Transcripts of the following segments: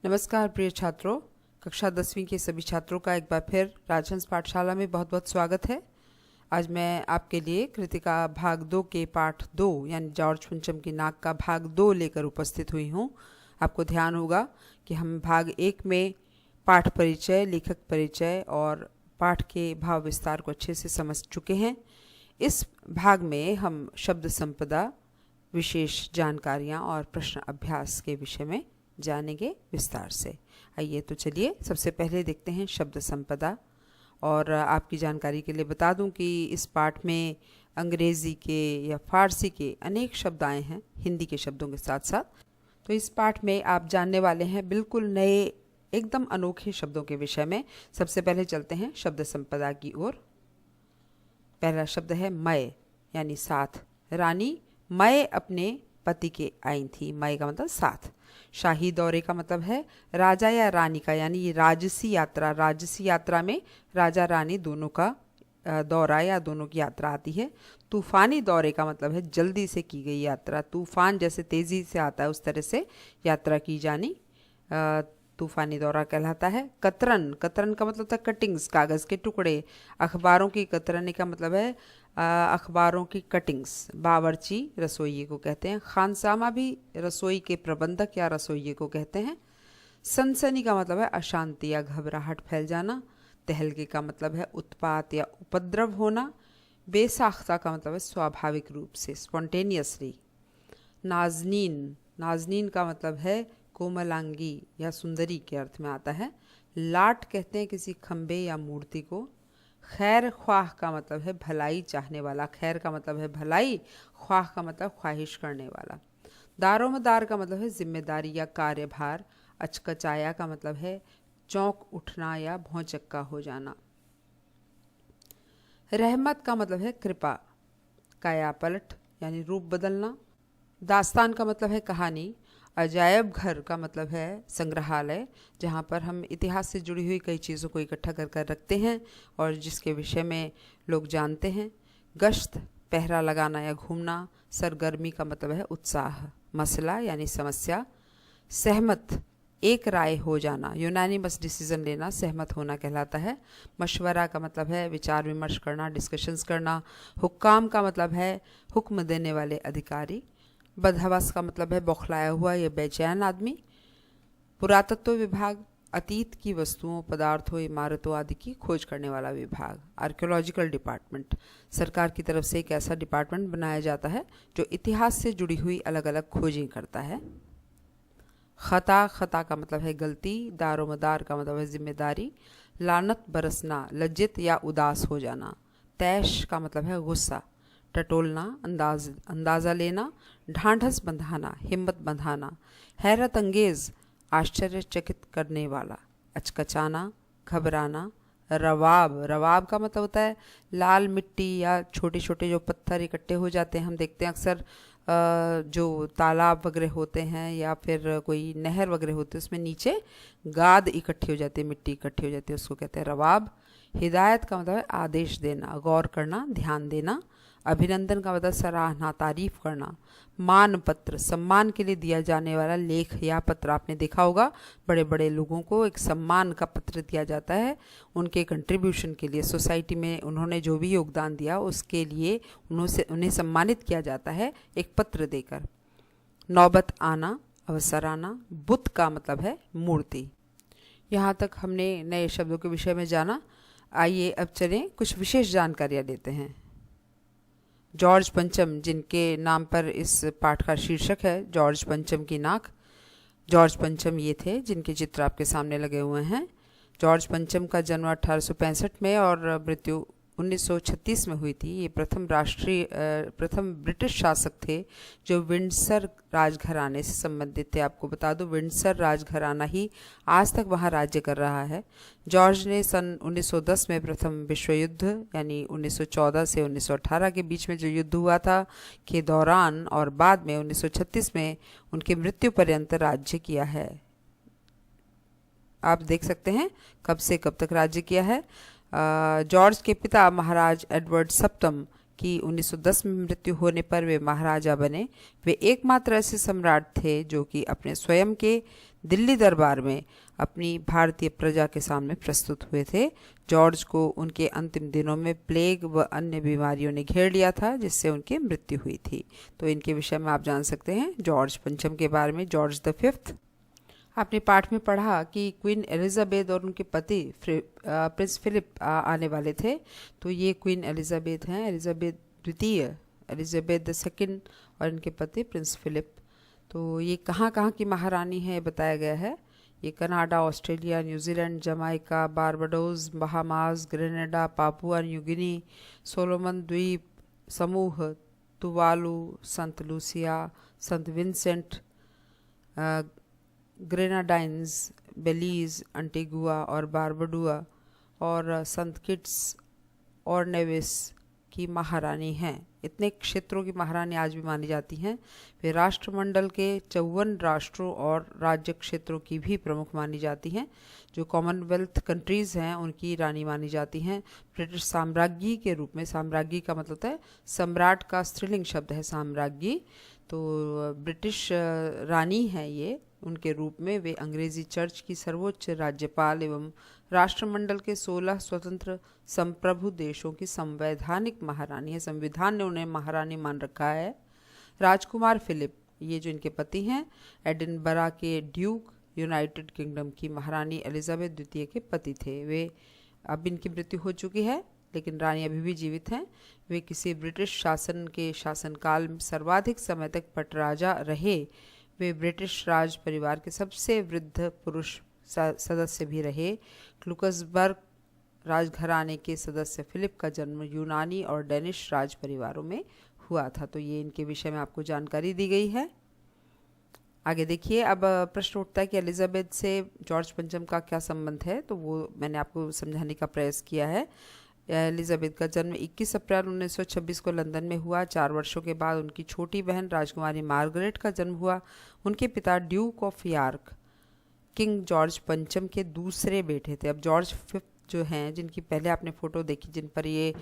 नमस्कार प्रिय छात्रों, कक्षा 10वीं के सभी छात्रों का एक बार फिर राजहंस पाठशाला में बहुत बहुत स्वागत है। आज मैं आपके लिए कृतिका भाग 2 के पाठ 2 यानी जॉर्ज पंचम की नाक का भाग 2 लेकर उपस्थित हुई हूँ। आपको ध्यान होगा कि हम भाग 1 में पाठ परिचय, लेखक परिचय और पाठ के भाव विस्तार को अच्छे से समझ चुके हैं। इस भाग में हम शब्द संपदा, विशेष जानकारियाँ और प्रश्न अभ्यास के विषय में जानेंगे विस्तार से। आइए तो चलिए सबसे पहले देखते हैं शब्द संपदा। और आपकी जानकारी के लिए बता दूं कि इस पाठ में अंग्रेज़ी के या फारसी के अनेक शब्द आए हैं हिंदी के शब्दों के साथ साथ। तो इस पाठ में आप जानने वाले हैं बिल्कुल नए, एकदम अनोखे शब्दों के विषय में। सबसे पहले चलते हैं शब्द संपदा की ओर। पहला शब्द है मय यानी साथ। रानी मय अपने पति के आई थी। मय का मतलब साथ। शाही दौरे का मतलब है राजा या रानी का, यानी राजसी यात्रा। राजसी यात्रा में राजा रानी दोनों का दौरा या दोनों की यात्रा आती है। तूफानी दौरे का मतलब है जल्दी से की गई यात्रा। तूफान जैसे तेज़ी से आता है उस तरह से यात्रा की जानी तूफानी दौरा कहलाता है। कतरन, कतरन का मतलब था कटिंग्स, कागज़ के टुकड़े। अखबारों की कतरनी का मतलब है अखबारों की कटिंग्स। बावर्ची रसोइये को कहते हैं। खानसामा भी रसोई के प्रबंधक या रसोइये को कहते हैं। सनसनी का मतलब है अशांति या घबराहट फैल जाना। तहलके का मतलब है उत्पात या उपद्रव होना। बेसाख्ता का मतलब है स्वाभाविक रूप से, स्पॉन्टेनियसली। नाजनीन, नाजनीन का मतलब है कोमलांगी या सुंदरी के अर्थ में आता है। लाट कहते हैं किसी खंबे या मूर्ति को। खैर ख्वाह का मतलब है भलाई चाहने वाला। खैर का मतलब है भलाई, ख्वाह का मतलब ख्वाहिश करने वाला। दारोमदार का मतलब है जिम्मेदारी या कार्यभार। अचकचाया का मतलब है चौंक उठना या भौचक्का हो जाना। रहमत का मतलब है कृपा। काया पलट यानी रूप बदलना। दास्तान का मतलब है कहानी। अजायब घर का मतलब है संग्रहालय, जहाँ पर हम इतिहास से जुड़ी हुई कई चीज़ों को इकट्ठा कर कर रखते हैं और जिसके विषय में लोग जानते हैं। गश्त, पहरा लगाना या घूमना। सरगर्मी का मतलब है उत्साह। मसला यानी समस्या। सहमत, एक राय हो जाना, यूनानिमस डिसीजन लेना सहमत होना कहलाता है। मशवरा का मतलब है विचार विमर्श करना, डिस्कशंस करना। हुक्काम का मतलब है हुक्म देने वाले अधिकारी। बदहवस का मतलब है बौखलाया हुआ या बेचैन आदमी। पुरातत्व विभाग, अतीत की वस्तुओं, पदार्थों, इमारतों आदि की खोज करने वाला विभाग। आर्कियोलॉजिकल डिपार्टमेंट, सरकार की तरफ से एक ऐसा डिपार्टमेंट बनाया जाता है जो इतिहास से जुड़ी हुई अलग अलग खोजें करता है। खता, खता का मतलब है गलती। दारोमदार का मतलब है जिम्मेदारी। लानत बरसना, लज्जित या उदास हो जाना। तैश का मतलब है गुस्सा। टटोलना, अंदाज़ा लेना। ढांढस बंधाना, हिम्मत बंधाना। हैरत अंगेज़, आश्चर्यचकित करने वाला। अचकचाना, घबराना। रवाब, रवाब का मतलब होता है लाल मिट्टी या छोटे छोटे जो पत्थर इकट्ठे हो जाते हैं। हम देखते हैं अक्सर जो तालाब वगैरह होते हैं या फिर कोई नहर वगैरह होती है उसमें नीचे गाद इकट्ठी हो जाती है, मिट्टी इकट्ठी हो जाती है, उसको कहते हैं रवाब। हिदायत का मतलब है आदेश देना, गौर करना, ध्यान देना। अभिनंदन का मतलब सराहना, तारीफ करना। मान पत्र, सम्मान के लिए दिया जाने वाला लेख या पत्र। आपने देखा होगा बड़े बड़े लोगों को एक सम्मान का पत्र दिया जाता है उनके कंट्रीब्यूशन के लिए। सोसाइटी में उन्होंने जो भी योगदान दिया उसके लिए उन्हें सम्मानित किया जाता है एक पत्र देकर। नौबत आना, अवसर आना। बुत का मतलब है मूर्ति। यहाँ तक हमने नए शब्दों के विषय में जाना। आइए अब चलें कुछ विशेष जानकारियाँ लेते हैं। जॉर्ज पंचम, जिनके नाम पर इस पाठ का शीर्षक है जॉर्ज पंचम की नाक। जॉर्ज पंचम ये थे जिनके चित्र आपके सामने लगे हुए हैं। जॉर्ज पंचम का जन्म 1865 में और मृत्यु 1936 में हुई थी। ये प्रथम ब्रिटिश शासक थे जो विंडसर राजघराने से संबंधित थे। आपको बता दूं विंडसर राजघराना ही आज तक वहाँ राज्य कर रहा है। जॉर्ज ने सन 1910 में प्रथम विश्व युद्ध यानी 1914 से 1918 के बीच में जो युद्ध हुआ था के दौरान और बाद में 1936 में उनकी मृत्यु पर्यंत राज्य किया है। आप देख सकते हैं कब से कब तक राज्य किया है। जॉर्ज के पिता महाराज एडवर्ड सप्तम की 1910 में मृत्यु होने पर वे महाराजा बने। वे एकमात्र ऐसे सम्राट थे जो कि अपने स्वयं के दिल्ली दरबार में अपनी भारतीय प्रजा के सामने प्रस्तुत हुए थे। जॉर्ज को उनके अंतिम दिनों में प्लेग व अन्य बीमारियों ने घेर लिया था, जिससे उनकी मृत्यु हुई थी। तो इनके विषय में आप जान सकते हैं जॉर्ज पंचम के बारे में। जॉर्ज द फिफ्थ, आपने पाठ में पढ़ा कि क्वीन एलिजाबेथ और उनके पति प्रिंस फिलिप आने वाले थे। तो ये क्वीन एलिजाबेथ हैं, एलिजाबेथ द्वितीय, एलिजाबेथ द सेकंड, और इनके पति प्रिंस फिलिप। तो ये कहाँ कहाँ की महारानी है बताया गया है। ये Canada, Australia, New Zealand, Jamaica, Barbados, Bahamas, Grenada, Papua New Guinea, Solomon द्वीप समूह, तुवालू, संत लूसिया, संत विंसेंट, ग्रेनाडाइंस, बेलीज, अंटिगुआ और बारबडुआ, और संत किट्स और नेविस की महारानी हैं। इतने क्षेत्रों की महारानी आज भी मानी जाती हैं। वे राष्ट्रमंडल के 54 राष्ट्रों और राज्य क्षेत्रों की भी प्रमुख मानी जाती हैं। जो कॉमनवेल्थ कंट्रीज़ हैं उनकी रानी मानी जाती हैं। ब्रिटिश साम्राज्ञी के रूप में, साम्राज्ञी का मतलब होता है सम्राट का स्त्रीलिंग शब्द है साम्राज्ञी, तो ब्रिटिश रानी है ये। उनके रूप में वे अंग्रेजी चर्च की सर्वोच्च राज्यपाल एवं राष्ट्रमंडल के 16 स्वतंत्र संप्रभु देशों की संवैधानिक महारानी है। संविधान ने उन्हें महारानी मान रखा है। राजकुमार फिलिप, ये जो इनके पति हैं, एडिनबरा के ड्यूक, यूनाइटेड किंगडम की महारानी एलिजाबेथ द्वितीय के पति थे। वे, अब इनकी मृत्यु हो चुकी है लेकिन रानी अभी भी जीवित हैं। वे किसी ब्रिटिश शासन के शासनकाल में सर्वाधिक समय तक पटराजा रहे। वे ब्रिटिश राज परिवार के सबसे वृद्ध पुरुष सदस्य भी रहे। क्लुकसबर्ग राजघराने के सदस्य फिलिप का जन्म यूनानी और डेनिश राज परिवारों में हुआ था। तो ये इनके विषय में आपको जानकारी दी गई है। आगे देखिए, अब प्रश्न उठता है कि एलिजाबेथ से जॉर्ज पंचम का क्या संबंध है। तो वो मैंने आपको समझाने का प्रयास किया है। एलिजाबेथ का जन्म 21 अप्रैल 1926 को लंदन में हुआ। 4 वर्षों के बाद उनकी छोटी बहन राजकुमारी मार्गरेट का जन्म हुआ। उनके पिता Duke of York king George पंचम के दूसरे बेटे थे। अब जॉर्ज फिफ्थ जो हैं, जिनकी पहले आपने फ़ोटो देखी, जिन पर ये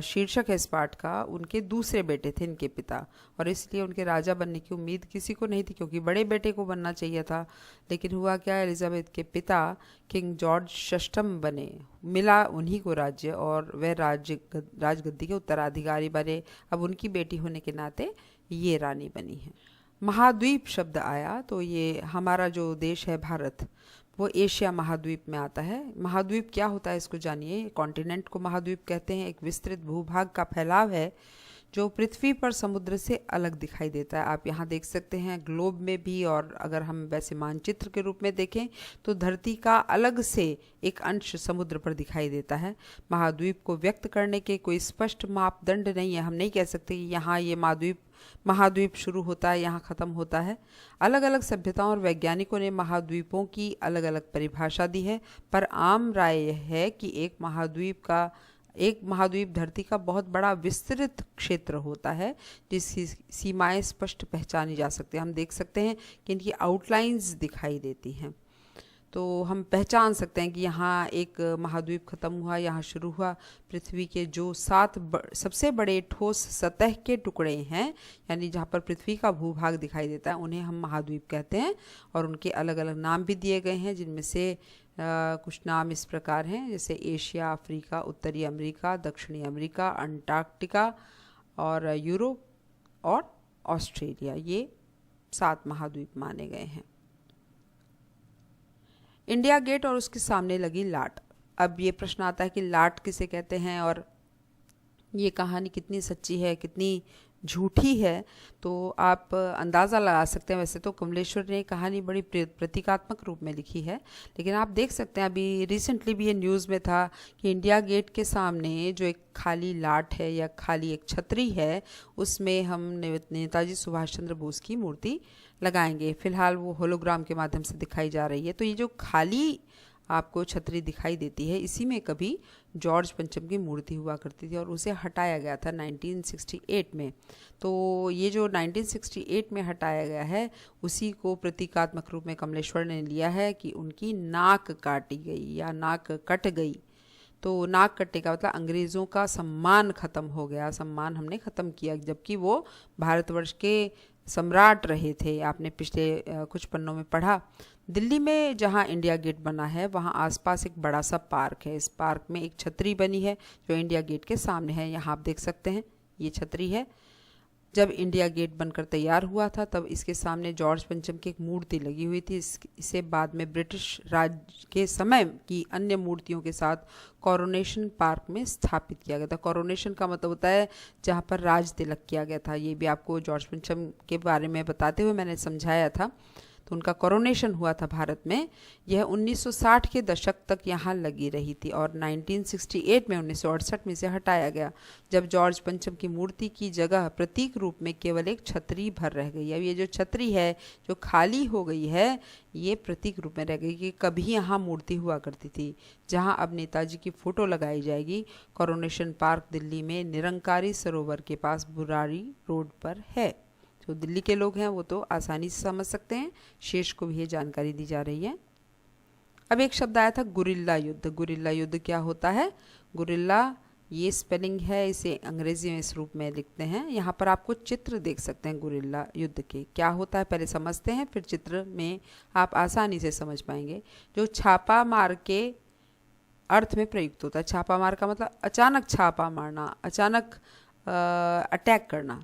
शीर्षक है इस पाठ का, उनके दूसरे बेटे थे इनके पिता, और इसलिए उनके राजा बनने की उम्मीद किसी को नहीं थी क्योंकि बड़े बेटे को बनना चाहिए था। लेकिन हुआ क्या, एलिजाबेथ के पिता किंग जॉर्ज षष्ठम बने, मिला उन्हीं को राज्य और वह राजगद्दी के उत्तराधिकारी बने। अब उनकी बेटी होने के नाते ये रानी बनी है। महाद्वीप शब्द आया तो ये हमारा जो देश है भारत, वो एशिया महाद्वीप में आता है। महाद्वीप क्या होता है इसको जानिए। कॉन्टिनेंट को महाद्वीप कहते हैं। एक विस्तृत भूभाग का फैलाव है जो पृथ्वी पर समुद्र से अलग दिखाई देता है। आप यहाँ देख सकते हैं ग्लोब में भी, और अगर हम वैसे मानचित्र के रूप में देखें तो धरती का अलग से एक अंश समुद्र पर दिखाई देता है। महाद्वीप को व्यक्त करने के कोई स्पष्ट मापदंड नहीं है। हम नहीं कह सकते कि यहाँ ये महाद्वीप शुरू होता है, यहाँ ख़त्म होता है। अलग अलग सभ्यताओं और वैज्ञानिकों ने महाद्वीपों की अलग अलग परिभाषा दी है, पर आम राय यह है कि एक महाद्वीप धरती का बहुत बड़ा विस्तृत क्षेत्र होता है जिसकी सीमाएं स्पष्ट पहचानी जा सकती हैं। हम देख सकते हैं कि इनकी आउटलाइंस दिखाई देती हैं, तो हम पहचान सकते हैं कि यहाँ एक महाद्वीप खत्म हुआ, यहाँ शुरू हुआ। पृथ्वी के जो 7 सबसे बड़े ठोस सतह के टुकड़े हैं, यानी जहाँ पर पृथ्वी का भूभाग दिखाई देता है, उन्हें हम महाद्वीप कहते हैं। और उनके अलग अलग नाम भी दिए गए हैं, जिनमें से कुछ नाम इस प्रकार हैं, जैसे एशिया, अफ्रीका, उत्तरी अमेरिका, दक्षिणी अमेरिका, अंटार्कटिका और यूरोप और ऑस्ट्रेलिया। ये 7 महाद्वीप माने गए हैं। इंडिया गेट और उसके सामने लगी लाट। अब ये प्रश्न आता है कि लाट किसे कहते हैं और ये कहानी कितनी सच्ची है, कितनी झूठी है। तो आप अंदाज़ा लगा सकते हैं। वैसे तो कमलेश्वर ने कहानी बड़ी प्रतीकात्मक रूप में लिखी है, लेकिन आप देख सकते हैं अभी रिसेंटली भी ये न्यूज़ में था कि इंडिया गेट के सामने जो एक खाली लाट है या खाली एक छतरी है, उसमें हम नेताजी सुभाष चंद्र बोस की मूर्ति लगाएंगे। फिलहाल वो होलोग्राम के माध्यम से दिखाई जा रही है। तो ये जो खाली आपको छतरी दिखाई देती है, इसी में कभी जॉर्ज पंचम की मूर्ति हुआ करती थी और उसे हटाया गया था 1968 में। तो ये जो 1968 में हटाया गया है, उसी को प्रतीकात्मक रूप में कमलेश्वर ने लिया है कि उनकी नाक काटी गई या नाक कट गई। तो नाक कटने का मतलब अंग्रेज़ों का सम्मान ख़त्म हो गया, सम्मान हमने ख़त्म किया, जबकि वो भारतवर्ष के सम्राट रहे थे। आपने पिछले कुछ पन्नों में पढ़ा। दिल्ली में जहाँ इंडिया गेट बना है वहाँ आसपास एक बड़ा सा पार्क है। इस पार्क में एक छतरी बनी है जो इंडिया गेट के सामने है। यहाँ आप देख सकते हैं ये छतरी है। जब इंडिया गेट बनकर तैयार हुआ था तब इसके सामने जॉर्ज पंचम की एक मूर्ति लगी हुई थी। इसे बाद में ब्रिटिश राज के समय की अन्य मूर्तियों के साथ कोरोनेशन पार्क में स्थापित किया गया था। कोरोनेशन का मतलब होता है जहाँ पर राज तिलक किया गया था। ये भी आपको जॉर्ज पंचम के बारे में बताते हुए मैंने समझाया था। तो उनका कोरोनेशन हुआ था भारत में। यह 1960 के दशक तक यहाँ लगी रही थी और 1968 में 1968 में इसे हटाया गया, जब जॉर्ज पंचम की मूर्ति की जगह प्रतीक रूप में केवल एक छतरी भर रह गई। अब ये जो छतरी है जो खाली हो गई है ये प्रतीक रूप में रह गई कि कभी यहाँ मूर्ति हुआ करती थी, जहाँ अब नेताजी की फ़ोटो लगाई जाएगी। कोरोनेशन पार्क दिल्ली में निरंकारी सरोवर के पास बुराड़ी रोड पर है। जो दिल्ली के लोग हैं वो तो आसानी से समझ सकते हैं, शेष को भी ये जानकारी दी जा रही है। अब एक शब्द आया था गुरिल्ला युद्ध। गुरिल्ला युद्ध क्या होता है? गुरिल्ला ये स्पेलिंग है, इसे अंग्रेजी में इस रूप में लिखते हैं। यहाँ पर आपको चित्र देख सकते हैं गुरिल्ला युद्ध के। क्या होता है पहले समझते हैं, फिर चित्र में आप आसानी से समझ पाएंगे। जो छापा मार के अर्थ में प्रयुक्त होता है। छापा मार का मतलब अचानक छापा मारना, अचानक अटैक करना।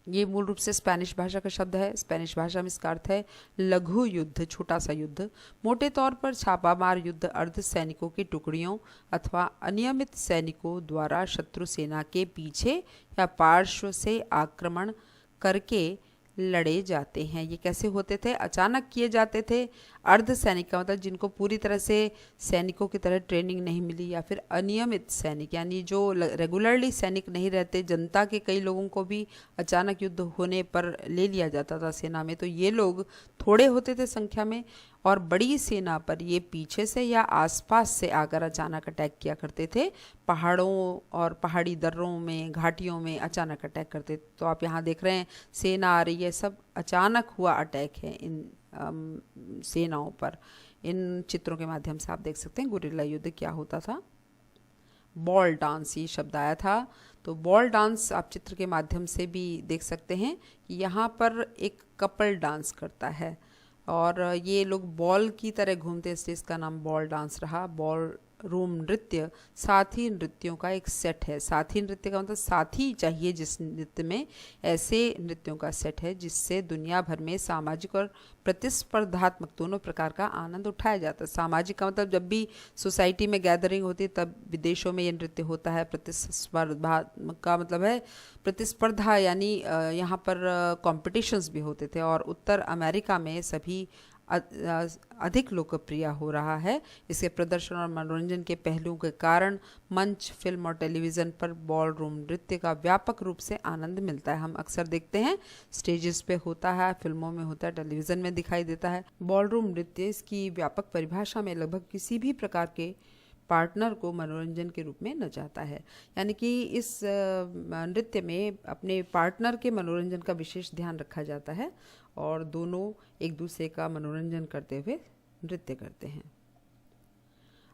ये मूल रूप से स्पेनिश भाषा का शब्द है। स्पेनिश भाषा में इसका अर्थ है लघु युद्ध, छोटा सा युद्ध। मोटे तौर पर छापामार युद्ध अर्ध सैनिकों की टुकड़ियों अथवा अनियमित सैनिकों द्वारा शत्रु सेना के पीछे या पार्श्व से आक्रमण करके लड़े जाते हैं। ये कैसे होते थे? अचानक किए जाते थे। अर्ध सैनिक का मतलब जिनको पूरी तरह से सैनिकों की तरह ट्रेनिंग नहीं मिली, या फिर अनियमित सैनिक यानी जो रेगुलरली सैनिक नहीं रहते। जनता के कई लोगों को भी अचानक युद्ध होने पर ले लिया जाता था सेना में। तो ये लोग थोड़े होते थे संख्या में और बड़ी सेना पर ये पीछे से या आसपास से आकर अचानक अटैक किया करते थे। पहाड़ों और पहाड़ी दर्रों में, घाटियों में अचानक अटैक करते। तो आप यहाँ देख रहे हैं सेना आ रही है, सब अचानक हुआ अटैक है इन सेनाओं पर। इन चित्रों के माध्यम से आप देख सकते हैं गुरिल्ला युद्ध क्या होता था। बॉल डांस ये शब्द आया था। तो बॉल डांस आप चित्र के माध्यम से भी देख सकते हैं कि यहाँ पर एक कपल डांस करता है और ये लोग बॉल की तरह घूमते, इसलिए इसका नाम बॉल डांस रहा। बॉल रूम नृत्य साथी नृत्यों का एक सेट है। साथी नृत्य का मतलब साथी चाहिए जिस नृत्य में, ऐसे नृत्यों का सेट है जिससे दुनिया भर में सामाजिक और प्रतिस्पर्धात्मक दोनों प्रकार का आनंद उठाया जाता है। सामाजिक का मतलब जब भी सोसाइटी में गैदरिंग होती है तब विदेशों में ये नृत्य होता है। प्रतिस्पर्धात्मक का मतलब है प्रतिस्पर्धा, यानी यहाँ पर कॉम्पिटिशन्स भी होते थे और उत्तर अमेरिका में सभी अधिक लोकप्रिय हो रहा है। इसके प्रदर्शन और मनोरंजन के पहलुओं के कारण मंच, फिल्म और टेलीविज़न पर बॉल रूम नृत्य का व्यापक रूप से आनंद मिलता है। हम अक्सर देखते हैं स्टेजेस पे होता है, फिल्मों में होता है, टेलीविज़न में दिखाई देता है। बॉल रूम नृत्य इसकी व्यापक परिभाषा में लगभग किसी भी प्रकार के पार्टनर को मनोरंजन के रूप में नचाता है। यानी कि इस नृत्य में अपने पार्टनर के मनोरंजन का विशेष ध्यान रखा जाता है और दोनों एक दूसरे का मनोरंजन करते हुए नृत्य करते हैं।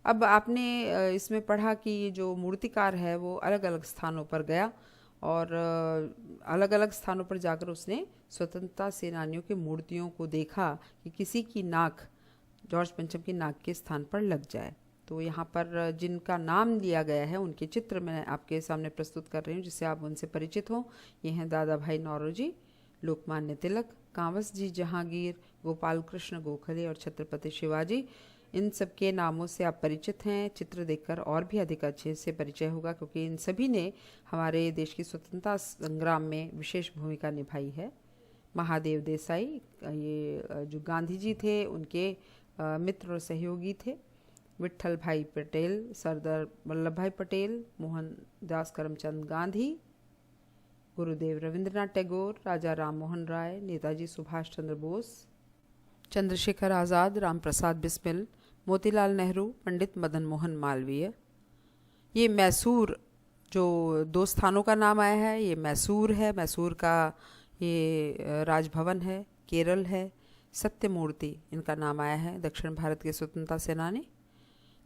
अब आपने इसमें पढ़ा कि ये जो मूर्तिकार है वो अलग अलग स्थानों पर गया और अलग अलग स्थानों पर जाकर उसने स्वतंत्रता सेनानियों की मूर्तियों को देखा कि किसी की नाक जॉर्ज पंचम की नाक के स्थान पर लग जाए। तो यहाँ पर जिनका नाम लिया गया है उनके चित्र मैं आपके सामने प्रस्तुत कर रही हूँ जिससे आप उनसे परिचित हों। ये हैं दादा भाई नौरोजी, लोकमान्य तिलक, कांवस जी जहांगीर, गोपाल कृष्ण गोखले और छत्रपति शिवाजी। इन सब के नामों से आप परिचित हैं। चित्र देखकर और भी अधिक अच्छे से परिचय होगा क्योंकि इन सभी ने हमारे देश की स्वतंत्रता संग्राम में विशेष भूमिका निभाई है। महादेव देसाई ये जो गांधी जी थे उनके मित्र और सहयोगी थे। विट्ठल भाई पटेल, सरदार वल्लभ भाई पटेल, मोहनदास करमचंद गांधी, गुरुदेव रविंद्रनाथ टैगोर, राजा राम मोहन राय, नेताजी सुभाष चंद्र बोस, चंद्रशेखर आज़ाद, राम प्रसाद बिस्मिल, मोतीलाल नेहरू, पंडित मदन मोहन मालवीय। ये मैसूर जो दो स्थानों का नाम आया है, ये मैसूर है, मैसूर का ये राजभवन है, केरल है। सत्यमूर्ति इनका नाम आया है, दक्षिण भारत के स्वतंत्रता सेनानी।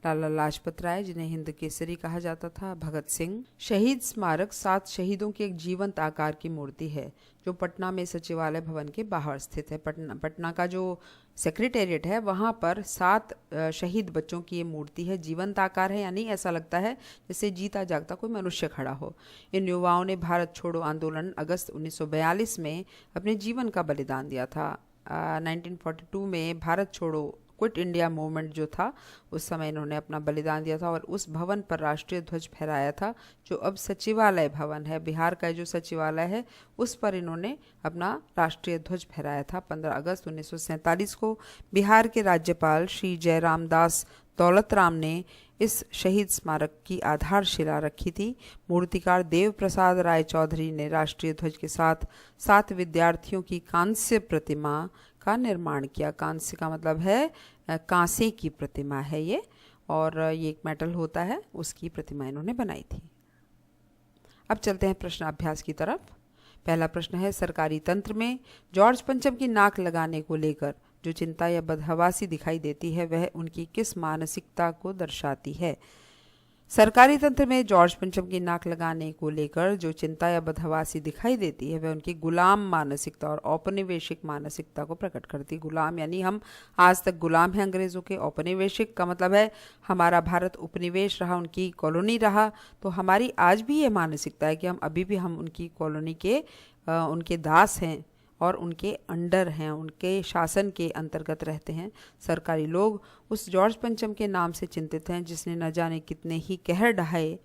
लाला लाजपत राय, जिन्हें हिंद केसरी कहा जाता था, भगत सिंह। शहीद स्मारक 7 शहीदों की एक जीवंत आकार की मूर्ति है जो पटना में सचिवालय भवन के बाहर स्थित है। पटना का जो सेक्रेटेरिएट है वहाँ पर 7 शहीद बच्चों की ये मूर्ति है। जीवंत आकार है, यानी ऐसा लगता है जैसे जीता जागता कोई मनुष्य खड़ा हो। इन युवाओं ने भारत छोड़ो आंदोलन अगस्त 1942 में अपने जीवन का बलिदान दिया था। 1942 में भारत छोड़ो क्विट इंडिया मूवमेंट जो था, उस समय इन्होंने अपना बलिदान दिया था और उस भवन पर राष्ट्रीय ध्वज फहराया था जो अब सचिवालय भवन है। बिहार का जो सचिवालय है उस पर इन्होंने अपना राष्ट्रीय ध्वज फहराया था। 15 अगस्त 1947 को बिहार के राज्यपाल श्री जयराम दास दौलत राम ने इस शहीद स्मारक की आधारशिला रखी थी। मूर्तिकार देव प्रसाद राय चौधरी ने राष्ट्रीय ध्वज के साथ 7 विद्यार्थियों की कांस्य प्रतिमा का निर्माण किया। कांस्य का मतलब है कांसे की प्रतिमा है ये, और ये एक मेटल होता है, उसकी प्रतिमा इन्होंने बनाई थी। अब चलते हैं प्रश्न अभ्यास की तरफ। पहला प्रश्न है, सरकारी तंत्र में जॉर्ज पंचम की नाक लगाने को लेकर जो चिंता या बदहवासी दिखाई देती है वह उनकी किस मानसिकता को दर्शाती है? सरकारी तंत्र में जॉर्ज पंचम की नाक लगाने को लेकर जो चिंता या बदहवासी दिखाई देती है वह उनकी गुलाम मानसिकता और औपनिवेशिक मानसिकता को प्रकट करती है। गुलाम यानी हम आज तक गुलाम हैं अंग्रेज़ों के। औपनिवेशिक का मतलब है हमारा भारत उपनिवेश रहा, उनकी कॉलोनी रहा, तो हमारी आज भी ये मानसिकता है कि हम अभी भी हम उनकी कॉलोनी के उनके दास हैं और उनके अंडर हैं, उनके शासन के अंतर्गत रहते हैं। सरकारी लोग उस जॉर्ज पंचम के नाम से चिंतित हैं जिसने न जाने कितने ही कहर ढहाए।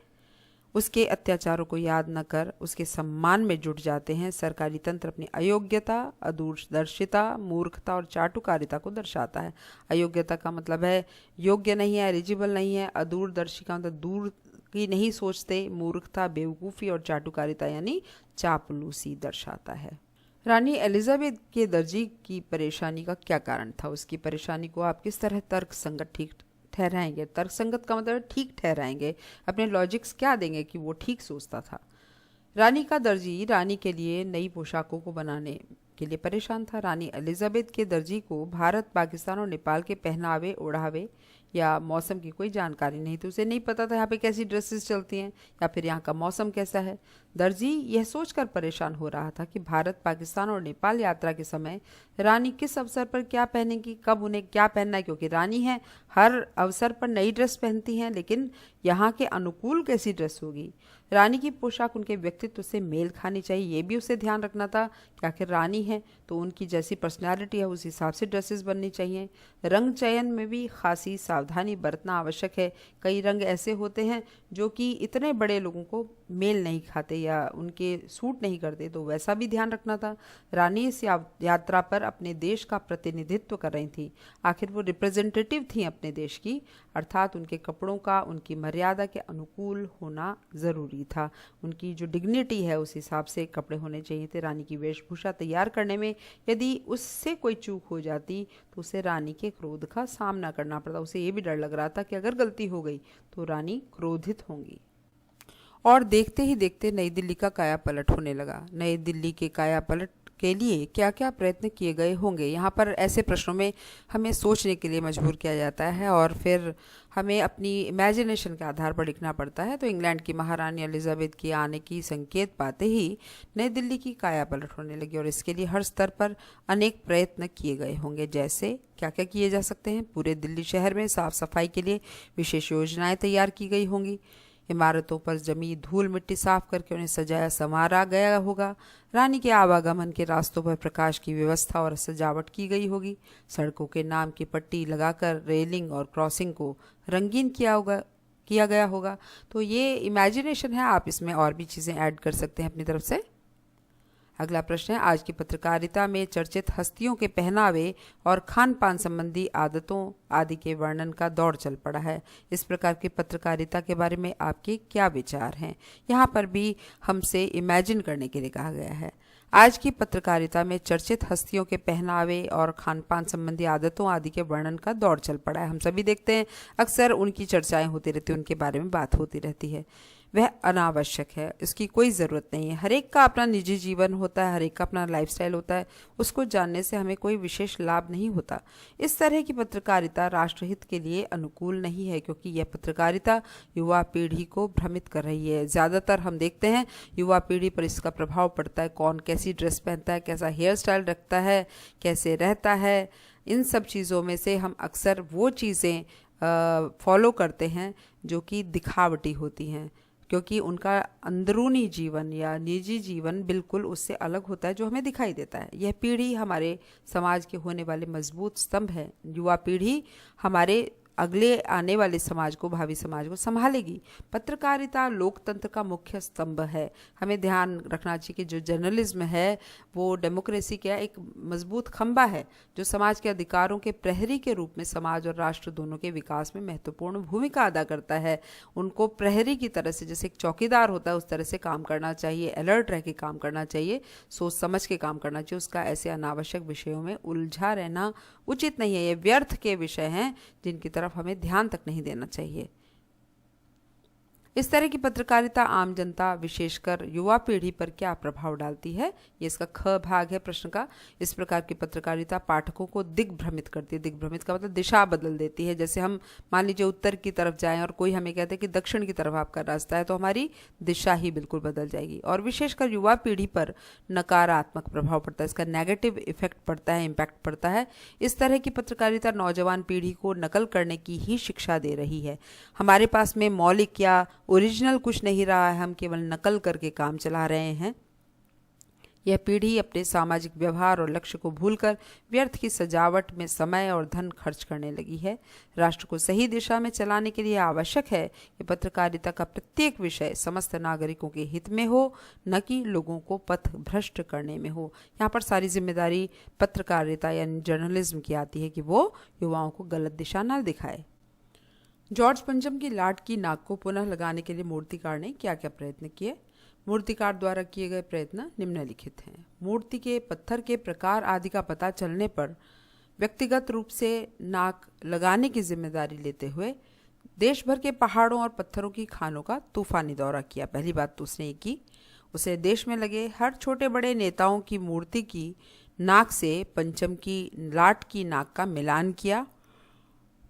उसके अत्याचारों को याद न कर उसके सम्मान में जुट जाते हैं। सरकारी तंत्र अपनी अयोग्यता, अदूरदर्शिता, मूर्खता और चाटुकारिता को दर्शाता है। अयोग्यता का मतलब है योग्य नहीं है, एलिजिबल नहीं है। अदूरदर्शी का मतलब दूर की नहीं सोचते। मूर्खता, बेवकूफ़ी और चाटुकारिता यानी चापलूसी दर्शाता है। रानी एलिजाबेथ के दर्जी की परेशानी का क्या कारण था? उसकी परेशानी को आप किस तरह तर्क संगत ठीक ठहराएंगे? तर्क संगत का मतलब ठीक ठहराएंगे, अपने लॉजिक्स क्या देंगे कि वो ठीक सोचता था। रानी का दर्जी रानी के लिए नई पोशाकों को बनाने के लिए परेशान था। रानी एलिजाबेथ के दर्जी को भारत, पाकिस्तान और नेपाल के पहनावे, ओढ़ावे या मौसम की कोई जानकारी नहीं थी। उसे नहीं पता था यहाँ पे कैसी ड्रेसेस चलती हैं या फिर यहाँ का मौसम कैसा है। दर्जी यह सोचकर परेशान हो रहा था कि भारत, पाकिस्तान और नेपाल यात्रा के समय रानी किस अवसर पर क्या पहनेंगी, कब उन्हें क्या पहनना है, क्योंकि रानी हैं, हर अवसर पर नई ड्रेस पहनती हैं, लेकिन यहाँ के अनुकूल कैसी ड्रेस होगी। रानी की पोशाक उनके व्यक्तित्व से मेल खानी चाहिए, ये भी उसे ध्यान रखना था कि आखिर रानी है तो उनकी जैसी पर्सनैलिटी है उस हिसाब से ड्रेसेस बननी चाहिए। रंग चयन में भी खासी सावधानी बरतना आवश्यक है। कई रंग ऐसे होते हैं जो कि इतने बड़े लोगों को मेल नहीं खाते या उनके सूट नहीं करते, तो वैसा भी ध्यान रखना था। रानी इस यात्रा पर अपने देश का प्रतिनिधित्व कर रही थी। आखिर वो रिप्रेजेंटेटिव थी अपने देश की, अर्थात उनके कपड़ों का उनकी मर्यादा के अनुकूल होना ज़रूरी था। उनकी जो डिग्निटी है उस हिसाब से कपड़े होने चाहिए थे। रानी की वेशभूषा तैयार करने में यदि उससे कोई चूक हो जाती तो उसे रानी के क्रोध का सामना करना पड़ता। उसे ये भी डर लग रहा था कि अगर गलती हो गई तो रानी क्रोधित होंगी। और देखते ही देखते नई दिल्ली का काया पलट होने लगा। नई दिल्ली के काया पलट के लिए क्या क्या प्रयत्न किए गए होंगे, यहाँ पर ऐसे प्रश्नों में हमें सोचने के लिए मजबूर किया जाता है और फिर हमें अपनी इमेजिनेशन के आधार पर लिखना पड़ता है। तो इंग्लैंड की महारानी एलिजाबेथ के आने की संकेत पाते ही नई दिल्ली की काया पलट होने लगी और इसके लिए हर स्तर पर अनेक प्रयत्न किए गए होंगे। जैसे क्या क्या किए जा सकते हैं? पूरे दिल्ली शहर में साफ सफाई के लिए विशेष योजनाएं तैयार की गई होंगी। इमारतों पर जमी धूल मिट्टी साफ करके उन्हें सजाया संवारा गया होगा। रानी के आवागमन के रास्तों पर प्रकाश की व्यवस्था और सजावट की गई होगी। सड़कों के नाम की पट्टी लगाकर रेलिंग और क्रॉसिंग को रंगीन किया गया होगा। तो ये इमेजिनेशन है, आप इसमें और भी चीज़ें ऐड कर सकते हैं अपनी तरफ से। अगला प्रश्न है, आज की पत्रकारिता में चर्चित हस्तियों के पहनावे और खान पान संबंधी आदतों आदि के वर्णन का दौर चल पड़ा है। इस प्रकार की पत्रकारिता के बारे में आपके क्या विचार हैं? यहाँ पर भी हमसे इमेजिन करने के लिए कहा गया है। आज की पत्रकारिता में चर्चित हस्तियों के पहनावे और खान पान संबंधी आदतों आदि के वर्णन का दौर चल पड़ा है। हम सभी देखते हैं, अक्सर उनकी चर्चाएं होती रहती हैं, उनके बारे में बात होती रहती है। वह अनावश्यक है, इसकी कोई ज़रूरत नहीं है। हर एक का अपना निजी जीवन होता है, हर एक का अपना लाइफस्टाइल होता है, उसको जानने से हमें कोई विशेष लाभ नहीं होता। इस तरह की पत्रकारिता राष्ट्रहित के लिए अनुकूल नहीं है, क्योंकि यह पत्रकारिता युवा पीढ़ी को भ्रमित कर रही है। ज़्यादातर हम देखते हैं युवा पीढ़ी पर इसका प्रभाव पड़ता है, कौन कैसी ड्रेस पहनता है, कैसा हेयर स्टाइल रखता है, कैसे रहता है, इन सब चीज़ों में से हम अक्सर वो चीज़ें फॉलो करते हैं जो कि दिखावटी होती हैं, क्योंकि उनका अंदरूनी जीवन या निजी जीवन बिल्कुल उससे अलग होता है जो हमें दिखाई देता है। यह पीढ़ी हमारे समाज के होने वाले मजबूत स्तंभ है। युवा पीढ़ी हमारे अगले आने वाले समाज को, भावी समाज को संभालेगी। पत्रकारिता लोकतंत्र का मुख्य स्तंभ है। हमें ध्यान रखना चाहिए कि जो जर्नलिज्म है वो डेमोक्रेसी का एक मजबूत खंबा है, जो समाज के अधिकारों के प्रहरी के रूप में समाज और राष्ट्र दोनों के विकास में महत्वपूर्ण भूमिका अदा करता है। उनको प्रहरी की तरह से, जैसे एक चौकीदार होता है, उस तरह से काम करना चाहिए, अलर्ट रह के काम करना चाहिए, सोच समझ के काम करना चाहिए। उसका ऐसे अनावश्यक विषयों में उलझा रहना उचित नहीं है। ये व्यर्थ के विषय हैं जिनकी तरफ हमें ध्यान तक नहीं देना चाहिए। इस तरह की पत्रकारिता आम जनता, विशेषकर युवा पीढ़ी पर क्या प्रभाव डालती है, ये इसका ख भाग है प्रश्न का। इस प्रकार की पत्रकारिता पाठकों को दिग्भ्रमित करती है। दिग्भ्रमित का मतलब दिशा बदल देती है। जैसे हम मान लीजिए उत्तर की तरफ जाएं और कोई हमें कहते हैं कि दक्षिण की तरफ आपका रास्ता है, तो हमारी दिशा ही बिल्कुल बदल जाएगी। और विशेषकर युवा पीढ़ी पर नकारात्मक प्रभाव पड़ता है, इसका नेगेटिव इफेक्ट पड़ता है, इम्पैक्ट पड़ता है। इस तरह की पत्रकारिता नौजवान पीढ़ी को नकल करने की ही शिक्षा दे रही है। हमारे पास में मौलिक या ओरिजिनल कुछ नहीं रहा है, हम केवल नकल करके काम चला रहे हैं। यह पीढ़ी अपने सामाजिक व्यवहार और लक्ष्य को भूलकर व्यर्थ की सजावट में समय और धन खर्च करने लगी है। राष्ट्र को सही दिशा में चलाने के लिए आवश्यक है कि पत्रकारिता का प्रत्येक विषय समस्त नागरिकों के हित में हो, न कि लोगों को पथ भ्रष्ट करने में हो। यहाँ पर सारी जिम्मेदारी पत्रकारिता यानी जर्नलिज्म की आती है कि वो युवाओं को गलत दिशा न दिखाए। जॉर्ज पंचम की लाट की नाक को पुनः लगाने के लिए मूर्तिकार ने क्या क्या प्रयत्न किए? मूर्तिकार द्वारा किए गए प्रयत्न निम्नलिखित हैं। मूर्ति के पत्थर के प्रकार आदि का पता चलने पर व्यक्तिगत रूप से नाक लगाने की जिम्मेदारी लेते हुए देश भर के पहाड़ों और पत्थरों की खानों का तूफानी दौरा किया। पहली बात तो उसने ये की, उसे देश में लगे हर छोटे बड़े नेताओं की मूर्ति की नाक से पंचम की लाट की नाक का मिलान किया,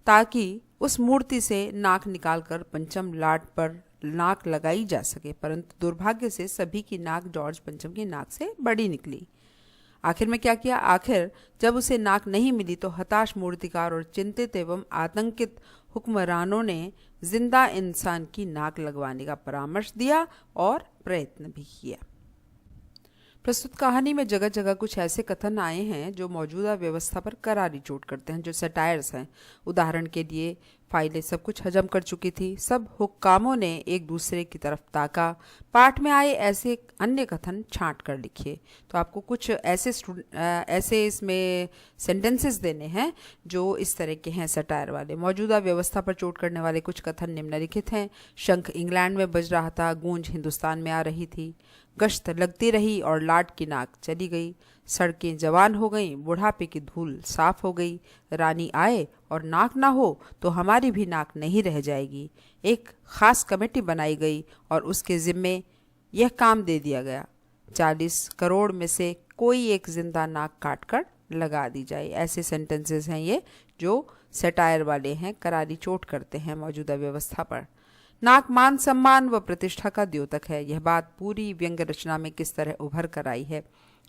ताकि उस मूर्ति से नाक निकालकर पंचम लाट पर नाक लगाई जा सके। परंतु दुर्भाग्य से सभी की नाक जॉर्ज पंचम की नाक से बड़ी निकली। आखिर में क्या किया? आखिर जब उसे नाक नहीं मिली तो हताश मूर्तिकार और चिंतित एवं आतंकित हुक्मरानों ने जिंदा इंसान की नाक लगवाने का परामर्श दिया और प्रयत्न भी किया। प्रस्तुत कहानी में जगह जगह कुछ ऐसे कथन आए हैं जो मौजूदा व्यवस्था पर करारी चोट करते हैं, जो सटायर्स हैं। उदाहरण के लिए, फाइलें सब कुछ हजम कर चुकी थी, सब हुक्कामों ने एक दूसरे की तरफ ताका। पाठ में आए ऐसे अन्य कथन छांट कर लिखिए। तो आपको कुछ ऐसे इसमें सेंटेंसेस देने हैं जो इस तरह के हैं सटायर वाले। मौजूदा व्यवस्था पर चोट करने वाले कुछ कथन निम्नलिखित हैं। शंख इंग्लैंड में बज रहा था, गूंज हिंदुस्तान में आ रही थी। गश्त लगती रही और लाट की नाक चली गई। सड़कें जवान हो गईं, बुढ़ापे की धूल साफ हो गई। रानी आए और नाक ना हो तो हमारी भी नाक नहीं रह जाएगी। एक खास कमेटी बनाई गई और उसके जिम्मे यह काम दे दिया गया, 40 करोड़ में से कोई एक जिंदा नाक काट कर लगा दी जाए। ऐसे सेंटेंसेस हैं ये जो सटायर वाले हैं, करारी चोट करते हैं मौजूदा व्यवस्था पर। नाक मान सम्मान व प्रतिष्ठा का द्योतक है। यह बात पूरी व्यंग्य रचना में किस तरह उभर कर आई है,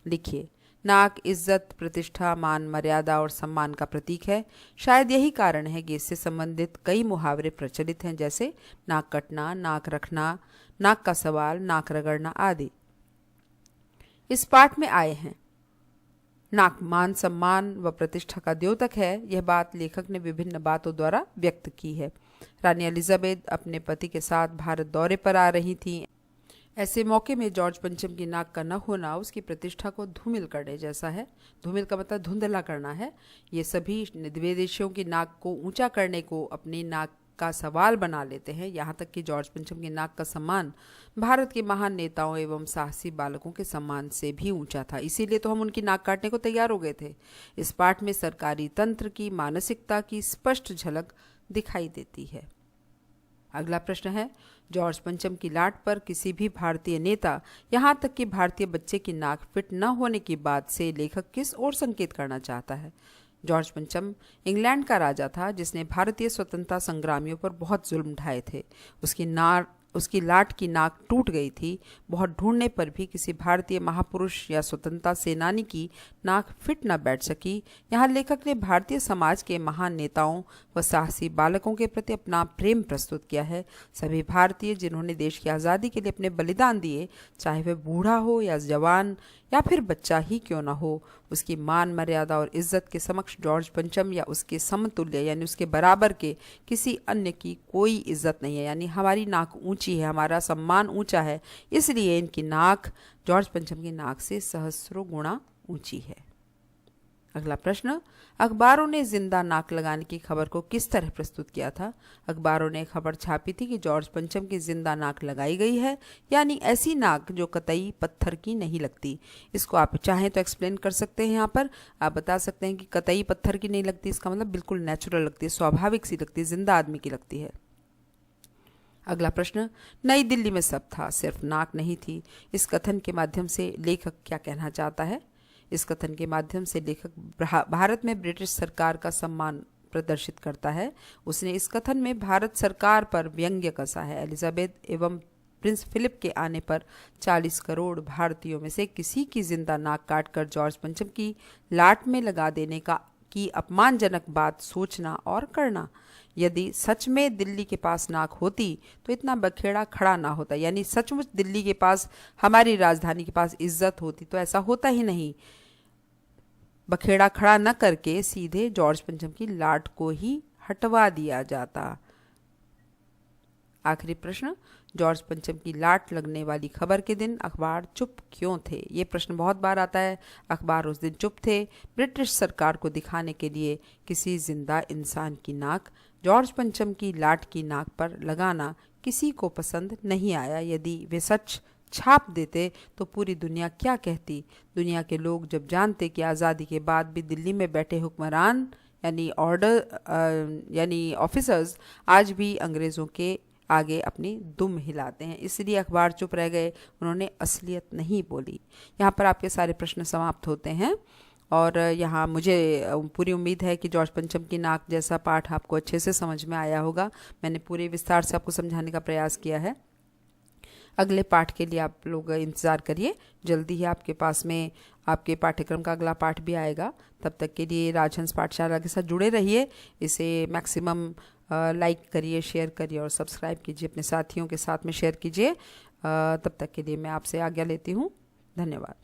लिखिए। नाक इज्जत, प्रतिष्ठा, मान, मर्यादा और सम्मान का प्रतीक है। शायद यही कारण है कि इससे संबंधित कई मुहावरे प्रचलित हैं, जैसे नाक कटना, नाक रखना, नाक का सवाल, नाक रगड़ना आदि। इस पाठ में आए हैं। नाक मान सम्मान व प्रतिष्ठा का द्योतक है। यह बात लेखक ने विभिन्न बातों द्वारा व्यक्त की है। रानी एलिजाबेथ अपने पति के साथ भारत दौरे पर आ रही थीं। ऐसे मौके में जॉर्ज पंचम की नाक का न होना उसकी प्रतिष्ठा को धूमिल करने जैसा है। धूमिल का मतलब धुंधला करना है। ये सभी विदेशियों की नाक को ऊंचा करने को अपनी नाक का सवाल बना लेते हैं। यहाँ तक कि जॉर्ज पंचम की नाक का सम्मान भारत के महान नेताओं एवं साहसी बालकों के सम्मान से भी ऊंचा था। इसीलिए तो हम उनकी नाक काटने को तैयार हो गए थे। इस पाठ में सरकारी तंत्र की मानसिकता की स्पष्ट झलक दिखाई देती है। अगला प्रश्न है, जॉर्ज पंचम की लाट पर किसी भी भारतीय नेता, यहाँ तक कि भारतीय बच्चे की नाक फिट न होने की बात से लेखक किस ओर संकेत करना चाहता है? जॉर्ज पंचम इंग्लैंड का राजा था जिसने भारतीय स्वतंत्रता संग्रामियों पर बहुत जुल्म ढाए थे। उसकी लाट की नाक टूट गई थी। बहुत ढूंढने पर भी किसी भारतीय महापुरुष या स्वतंत्रता सेनानी की नाक फिट न बैठ सकी। यहाँ लेखक ने भारतीय समाज के महान नेताओं व साहसी बालकों के प्रति अपना प्रेम प्रस्तुत किया है। सभी भारतीय जिन्होंने देश की आज़ादी के लिए अपने बलिदान दिए, चाहे वह बूढ़ा हो या जवान या फिर बच्चा ही क्यों न हो, उसकी मान मर्यादा और इज्जत के समक्ष जॉर्ज पंचम या उसके समतुल्य यानी उसके बराबर के किसी अन्य की कोई इज्जत नहीं है। यानी हमारी नाक ऊंची है, हमारा सम्मान ऊंचा है, इसलिए इनकी नाक जॉर्ज पंचम की नाक से सहस्रों गुना ऊंची है। अगला प्रश्न, अखबारों ने जिंदा नाक लगाने की खबर को किस तरह प्रस्तुत किया था? अखबारों ने खबर छापी थी कि जॉर्ज पंचम की जिंदा नाक लगाई गई है, यानी ऐसी नाक जो कतई पत्थर की नहीं लगती। इसको आप चाहें तो एक्सप्लेन कर सकते हैं। यहाँ पर आप बता सकते हैं कि कतई पत्थर की नहीं लगती, इसका मतलब बिल्कुल नेचुरल लगती है, स्वाभाविक सी लगती है, जिंदा आदमी की लगती है। अगला प्रश्न, नई दिल्ली में सब था, सिर्फ नाक नहीं थी। इस कथन के माध्यम से लेखक क्या कहना चाहता है? इस कथन के माध्यम से लेखक भारत में ब्रिटिश सरकार का सम्मान प्रदर्शित करता है। उसने इस कथन में भारत सरकार पर व्यंग्य कसा है। एलिजाबेथ एवं प्रिंस फिलिप के आने पर 40 करोड़ भारतीयों में से किसी की जिंदा नाक काटकर जॉर्ज पंचम की लाट में लगा देने की अपमानजनक बात सोचना और करना। यदि सच में दिल्ली के पास नाक होती तो इतना बखेड़ा खड़ा ना होता। यानी सचमुच दिल्ली के पास, हमारी राजधानी के पास इज्जत होती तो ऐसा होता ही नहीं। बखेड़ा खड़ा न करके सीधे जॉर्ज पंचम की लाट को ही हटवा दिया जाता। आखिरी प्रश्न, जॉर्ज पंचम की लाट लगने वाली खबर के दिन अखबार चुप क्यों थे? ये प्रश्न बहुत बार आता है। अखबार उस दिन चुप थे। ब्रिटिश सरकार को दिखाने के लिए किसी जिंदा इंसान की नाक जॉर्ज पंचम की लाट की नाक पर लगाना किसी को पसंद नहीं आया। यदि वे सच छाप देते तो पूरी दुनिया क्या कहती? दुनिया के लोग जब जानते कि आज़ादी के बाद भी दिल्ली में बैठे हुक्मरान यानी ऑफिसर्स आज भी अंग्रेज़ों के आगे अपनी दुम हिलाते हैं, इसलिए अखबार चुप रह गए, उन्होंने असलियत नहीं बोली। यहाँ पर आपके सारे प्रश्न समाप्त होते हैं और यहाँ मुझे पूरी उम्मीद है कि जॉर्ज पंचम की नाक जैसा पाठ आपको अच्छे से समझ में आया होगा। मैंने पूरे विस्तार से आपको समझाने का प्रयास किया है। अगले पाठ के लिए आप लोग इंतज़ार करिए, जल्दी ही आपके पास में आपके पाठ्यक्रम का अगला पाठ भी आएगा। तब तक के लिए राजहंस पाठशाला के साथ जुड़े रहिए। इसे मैक्सिमम लाइक करिए, शेयर करिए और सब्सक्राइब कीजिए, अपने साथियों के साथ में शेयर कीजिए। तब तक के लिए मैं आपसे आज्ञा लेती हूँ। धन्यवाद।